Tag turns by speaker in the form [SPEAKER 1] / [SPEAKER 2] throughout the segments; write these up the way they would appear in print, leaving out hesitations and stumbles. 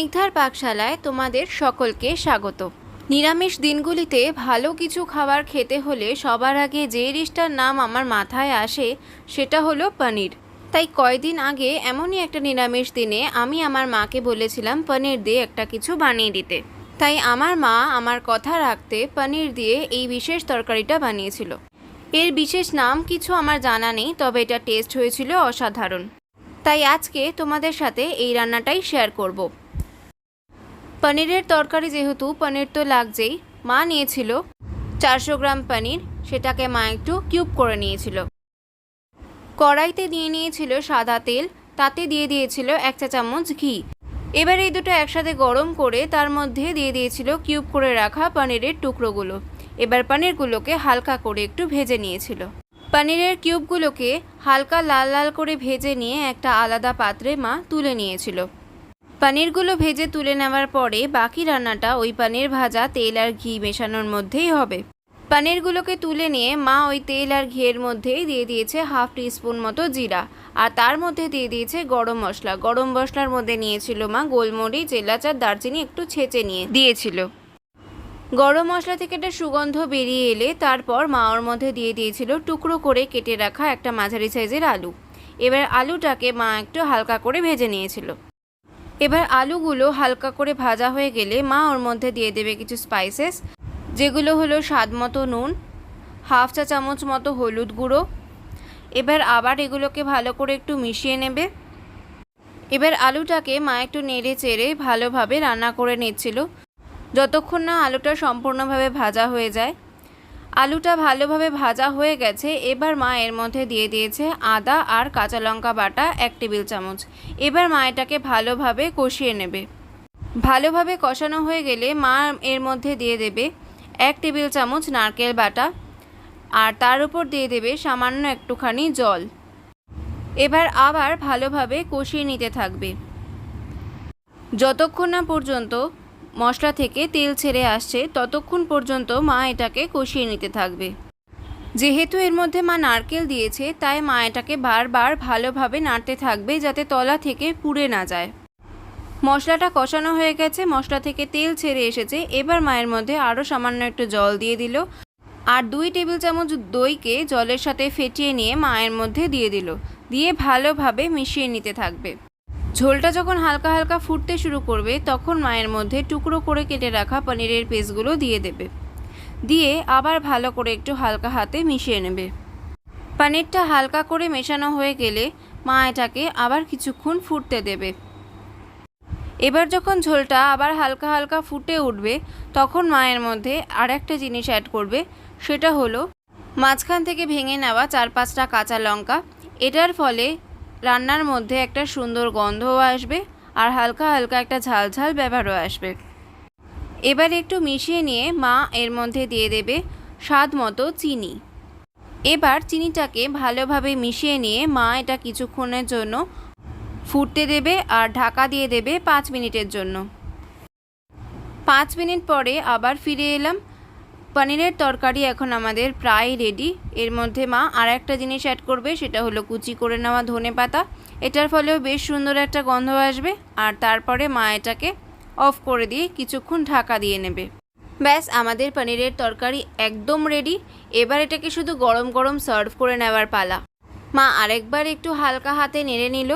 [SPEAKER 1] স্নিগ্ধার পাকশালায় তোমাদের সকলকে স্বাগত। নিরামিষ দিনগুলিতে ভালো কিছু খাবার খেতে হলে সবার আগে যে ডিশটার নাম আমার মাথায় আসে সেটা হলো পনির। তাই কয়দিন আগে এমনই একটা নিরামিষ দিনে আমি আমার মাকে বলেছিলাম পনির দিয়ে একটা কিছু বানিয়ে দিতে। তাই আমার মা আমার কথা রাখতে পনির দিয়ে এই বিশেষ তরকারিটা বানিয়েছিল। এর বিশেষ নাম কিছু আমার জানা নেই, তবে এটা টেস্ট হয়েছিল অসাধারণ। তাই আজকে তোমাদের সাথে এই রান্নাটাই শেয়ার করব। পনিরের তরকারি যেহেতু পনির তো লাগছেই, মা নিয়েছিল 400 গ্রাম পনির, সেটাকে মা একটু কিউব করে নিয়েছিল। কড়াইতে দিয়ে নিয়েছিল সাদা তেল, তাতে দিয়ে দিয়েছিল 1 চা চামচ ঘি। এবার এই দুটো একসাথে গরম করে তার মধ্যে দিয়ে দিয়েছিল কিউব করে রাখা পনিরের টুকরোগুলো। এবার পনিরগুলোকে হালকা করে একটু ভেজে নিয়েছিল। পনিরের কিউবগুলোকে হালকা লাল লাল করে ভেজে নিয়ে একটা আলাদা পাত্রে মা তুলে নিয়েছিল। পনিরগুলো ভেজে তুলে নেওয়ার পরে বাকি রান্নাটা ওই পনির ভাজা তেল আর ঘি মেশানোর মধ্যেই হবে। পনিরগুলোকে তুলে নিয়ে মা ওই তেল আর ঘিয়ের মধ্যেই দিয়ে দিয়েছে 1/2 টিস্পুন মতো জিরা, আর তার মধ্যে দিয়ে দিয়েছে গরম মশলা। গরম মশলার মধ্যে নিয়েছিল মা গোলমরিচ, এলাচ আর দারচিনি একটু ছেঁচে নিয়ে দিয়েছিল। গরম মশলা থেকে একটা সুগন্ধ বেরিয়ে এলে তারপর মা ওর মধ্যে দিয়ে দিয়েছিল টুকরো করে কেটে রাখা একটা মাঝারি সাইজের আলু। এবার আলুটাকে মা একটু হালকা করে ভেজে নিয়েছিল। এবার আলুগুলো হালকা করে ভাজা হয়ে গেলে মা ওর মধ্যে দিয়ে দেবে কিছু স্পাইসেস, যেগুলো হলো স্বাদ মতো নুন, 1/2 চা চামচ মতো হলুদ গুঁড়ো। এবার আবার এগুলোকে ভালো করে একটু মিশিয়ে নেবে। এবার আলুটাকে মা একটু নেড়ে চেড়ে ভালোভাবে রান্না করে নিচ্ছিল, যতক্ষণ না আলুটা সম্পূর্ণভাবে ভাজা হয়ে যায়। আলুটা ভালোভাবে ভাজা হয়ে গেছে। এবার মা এর মধ্যে দিয়ে দিয়েছে আদা আর কাঁচা লঙ্কা বাটা 1 টেবিল চামচ। এবার মা এটাকে ভালোভাবে কষিয়ে নেবে। ভালোভাবে কষানো হয়ে গেলে মা এর মধ্যে দিয়ে দেবে 1 টেবিল চামচ নারকেল বাটা, আর তার উপর দিয়ে দেবে সামান্য একটুখানি জল। এবার আবার ভালোভাবে কষিয়ে নিতে থাকবে যতক্ষণ না পর্যন্ত মশলা থেকে তেল ছেড়ে আসছে, ততক্ষণ পর্যন্ত মা এটাকে কষিয়ে নিতে থাকবে। যেহেতু এর মধ্যে মা নারকেল দিয়েছে, তাই মা এটাকে বারবার ভালোভাবে নাড়তে থাকবে যাতে তলা থেকে পুড়ে না যায়। মশলাটা কষানো হয়ে গেছে, মশলা থেকে তেল ছেড়ে এসেছে। এবার মায়ের মধ্যে আরও সামান্য একটু জল দিয়ে দিল, আর 2 টেবিল চামচ দইকে জলের সাথে ফেটিয়ে নিয়ে মায়ের মধ্যে দিয়ে দিল। দিয়ে ভালোভাবে মিশিয়ে নিতে থাকবে। ঝোলটা যখন হালকা হালকা ফুটতে শুরু করবে, তখন মায়ের মধ্যে টুকরো করে কেটে রাখা পনিরের পিসগুলো দিয়ে দেবে। দিয়ে আবার ভালো করে একটু হালকা হাতে মিশিয়ে নেবে। পনিরটা হালকা করে মেশানো হয়ে গেলে মা এটাকে আবার কিছুক্ষণ ফুটতে দেবে। এবার যখন ঝোলটা আবার হালকা হালকা ফুটে উঠবে, তখন মায়ের মধ্যে আর একটা জিনিস অ্যাড করবে, সেটা হলো মাঝখান থেকে ভেঙে নেওয়া 4-5টা কাঁচা লঙ্কা। এটার ফলে রান্নার মধ্যে একটা সুন্দর গন্ধও আসবে, আর হালকা হালকা একটা ঝাল ঝাল ব্যাপারও আসবে। এবার একটু মিশিয়ে নিয়ে মা এর মধ্যে দিয়ে দেবে স্বাদ মতো চিনি। এবার চিনিটাকে ভালোভাবে মিশিয়ে নিয়ে মা এটা কিছুক্ষণের জন্য ফুটতে দেবে, আর ঢাকা দিয়ে দেবে 5 মিনিটের জন্য। 5 মিনিট পরে আবার ফিরে এলাম। পনিরের তরকারি এখন আমাদের প্রায় রেডি। এর মধ্যে মা আর একটা জিনিস অ্যাড করবে, সেটা হলো কুচি করে নেওয়া ধনেপাতা। এটার ফলেও বেশ সুন্দর একটা গন্ধ আসবে। আর তারপরে মা এটাকে অফ করে দিয়ে কিছুক্ষণ ঢাকা দিয়ে নেবে। ব্যাস, আমাদের পনিরের তরকারি একদম রেডি। এবার এটাকে শুধু গরম গরম সার্ভ করে নেওয়ার পালা। মা আরেকবার একটু হালকা হাতে নেড়ে নিল,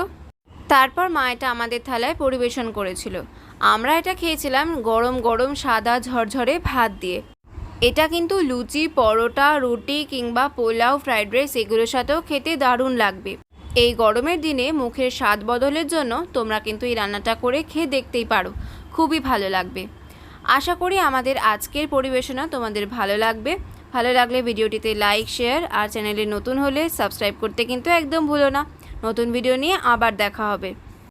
[SPEAKER 1] তারপর মা এটা আমাদের থালায় পরিবেশন করেছিল। আমরা এটা খেয়েছিলাম গরম গরম সাদা ঝরঝরে ভাত দিয়ে। এটা কিন্তু লুচি, পরোটা, রুটি কিংবা পোলাও, ফ্রাইড রাইস এগুলোর সাথেও খেতে দারুণ লাগবে। এই গরমের দিনে মুখের স্বাদ বদলের জন্য তোমরা কিন্তু এই রান্নাটা করে খেয়ে দেখতেই পারো, খুবই ভালো লাগবে। আশা করি আমাদের আজকের পরিবেশনা তোমাদের ভালো লাগবে। ভালো লাগলে ভিডিওটিতে লাইক, শেয়ার, আর চ্যানেলে নতুন হলে সাবস্ক্রাইব করতে কিন্তু একদম ভুলো না। নতুন ভিডিও নিয়ে আবার দেখা হবে।